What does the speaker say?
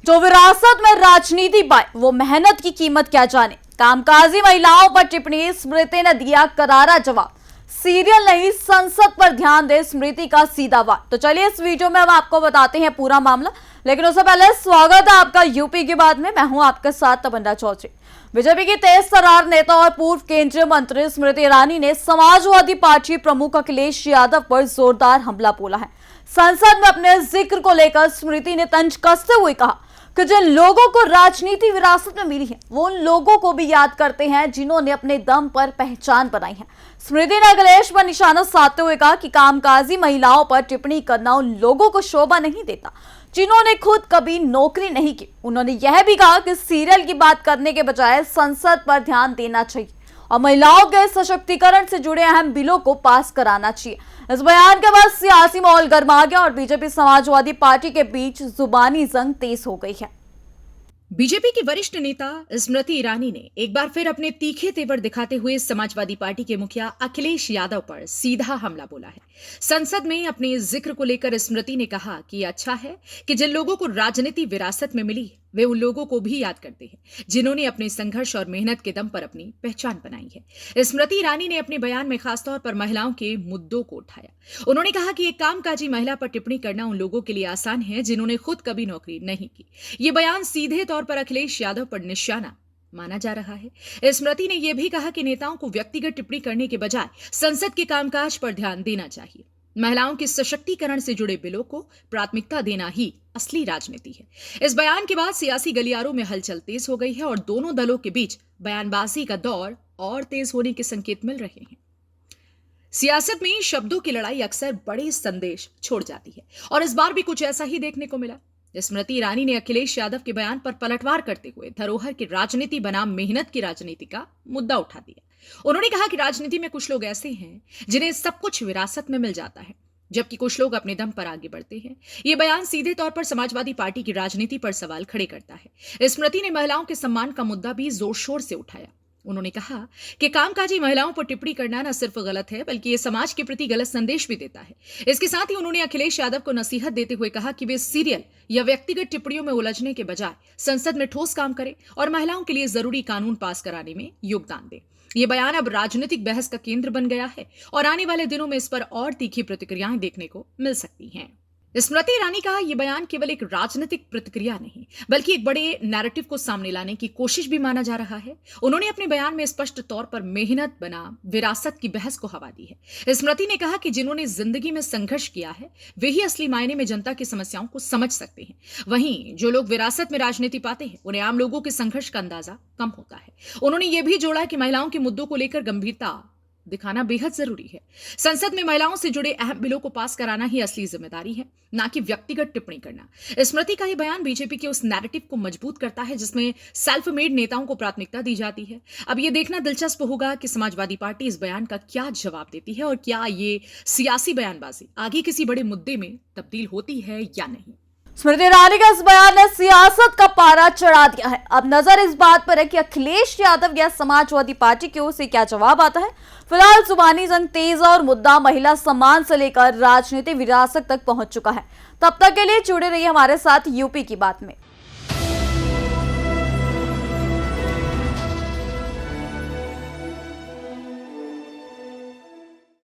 जो विरासत में राजनीति पाए वो मेहनत की कीमत क्या जाने। कामकाजी महिलाओं पर टिप्पणी, स्मृति ने दिया करारा जवाब। सीरियल नहीं संसद पर ध्यान दे, स्मृति का सीधा वार। तो चलिए इस वीडियो में हम आपको बताते हैं पूरा मामला, लेकिन उससे पहले स्वागत है आपका यूपी की बात में। मैं हूं आपके साथ तमन्ना चौधरी। बीजेपी की तेज तर्रार नेता और पूर्व केंद्रीय मंत्री स्मृति ईरानी ने समाजवादी पार्टी प्रमुख अखिलेश यादव पर जोरदार हमला बोला है। संसद में अपने जिक्र को लेकर स्मृति ने तंज कसते हुए कहा कि जिन लोगों को राजनीति विरासत में मिली है वो उन लोगों को भी याद करते हैं जिन्होंने अपने दम पर पहचान बनाई है। स्मृति ने अखिलेश पर निशाना साधते हुए कहा कि कामकाजी महिलाओं पर टिप्पणी करना उन लोगों को शोभा नहीं देता जिन्होंने खुद कभी नौकरी नहीं की। उन्होंने यह भी कहा कि सीरियल की बात करने के बजाय संसद पर ध्यान देना चाहिए और महिलाओं के सशक्तिकरण से जुड़े अहम बिलों को पास कराना चाहिए। इस बयान के बाद सियासी माहौल गर्मा गया और बीजेपी समाजवादी पार्टी के बीच जुबानी जंग तेज हो गई है। बीजेपी की वरिष्ठ नेता स्मृति ईरानी ने एक बार फिर अपने तीखे तेवर दिखाते हुए समाजवादी पार्टी के मुखिया अखिलेश यादव पर सीधा हमला बोला है। संसद में अपने जिक्र को लेकर स्मृति ने कहा कि अच्छा है कि जिन लोगों को राजनीति विरासत में मिली वे उन लोगों को भी याद करते हैं जिन्होंने अपने संघर्ष और मेहनत के दम पर अपनी पहचान बनाई है। स्मृति ईरानी ने अपने बयान में खासतौर पर महिलाओं के मुद्दों को उठाया। उन्होंने कहा कि एक कामकाजी महिला पर टिप्पणी करना उन लोगों के लिए आसान है जिन्होंने खुद कभी नौकरी नहीं की। ये बयान सीधे तौर पर अखिलेश यादव पर निशाना माना जा रहा है। स्मृति ने यह भी कहा कि नेताओं को व्यक्तिगत टिप्पणी करने के बजाय संसद के कामकाज पर ध्यान देना चाहिए। महिलाओं के सशक्तिकरण से जुड़े बिलों को प्राथमिकता देना ही असली राजनीति है। इस बयान के बाद सियासी गलियारों में हलचल तेज हो गई है और दोनों दलों के बीच बयानबाजी का दौर और तेज होने के संकेत मिल रहे हैं। सियासत में शब्दों की लड़ाई अक्सर बड़े संदेश छोड़ जाती है और इस बार भी कुछ ऐसा ही देखने को मिला। स्मृति ईरानी ने अखिलेश यादव के बयान पर पलटवार करते हुए धरोहर की राजनीति बनाम मेहनत की राजनीति का मुद्दा उठा दिया। उन्होंने कहा कि राजनीति में कुछ लोग ऐसे हैं जिन्हें सब कुछ विरासत में मिल जाता है, जबकि कुछ लोग अपने दम पर आगे बढ़ते हैं। यह बयान सीधे तौर पर समाजवादी पार्टी की राजनीति पर सवाल खड़े करता है। स्मृति ने महिलाओं के सम्मान का मुद्दा भी जोर शोर से उठाया। उन्होंने कहा कि कामकाजी महिलाओं पर टिप्पणी करना न सिर्फ गलत है बल्कि ये समाज के प्रति गलत संदेश भी देता है। इसके साथ ही उन्होंने अखिलेश यादव को नसीहत देते हुए कहा कि वे सीरियल या व्यक्तिगत टिप्पणियों में उलझने के बजाय संसद में ठोस काम करें और महिलाओं के लिए जरूरी कानून पास कराने में योगदान दें। ये बयान अब राजनीतिक बहस का केंद्र बन गया है और आने वाले दिनों में इस पर और तीखी प्रतिक्रियाएं देखने को मिल सकती हैं। स्मृति ईरानी का यह बयान केवल एक राजनीतिक प्रतिक्रिया नहीं बल्कि एक बड़े नैरेटिव को सामने लाने की कोशिश भी माना जा रहा है। उन्होंने अपने बयान में स्पष्ट तौर पर मेहनत बनाम विरासत की बहस को हवा दी है। स्मृति ने कहा कि जिन्होंने जिंदगी में संघर्ष किया है वे ही असली मायने में जनता की समस्याओं को समझ सकते हैं। वहीं जो लोग विरासत में राजनीति पाते हैं उन्हें आम लोगों के संघर्ष का अंदाजा कम होता है। उन्होंने यह भी जोड़ा कि महिलाओं के मुद्दों को लेकर गंभीरता दिखाना बेहद जरूरी है। संसद में महिलाओं से जुड़े अहम बिलों को पास कराना ही असली जिम्मेदारी है, ना कि व्यक्तिगत टिप्पणी करना। स्मृति का यह बयान बीजेपी के उस नैरेटिव को मजबूत करता है जिसमें सेल्फ मेड नेताओं को प्राथमिकता दी जाती है। अब यह देखना दिलचस्प होगा कि समाजवादी पार्टी इस बयान का क्या जवाब देती है और क्या ये सियासी बयानबाजी आगे किसी बड़े मुद्दे में तब्दील होती है या नहीं। स्मृति ईरानी का इस बयान ने सियासत का पारा चढ़ा दिया है। अब नजर इस बात पर है कि अखिलेश यादव या समाजवादी पार्टी की ओर से क्या जवाब आता है। फिलहाल जुबानी जंग तेज और मुद्दा महिला सम्मान से लेकर राजनीतिक विरासत तक पहुंच चुका है। तब तक के लिए जुड़े रहिए हमारे साथ यूपी की बात में।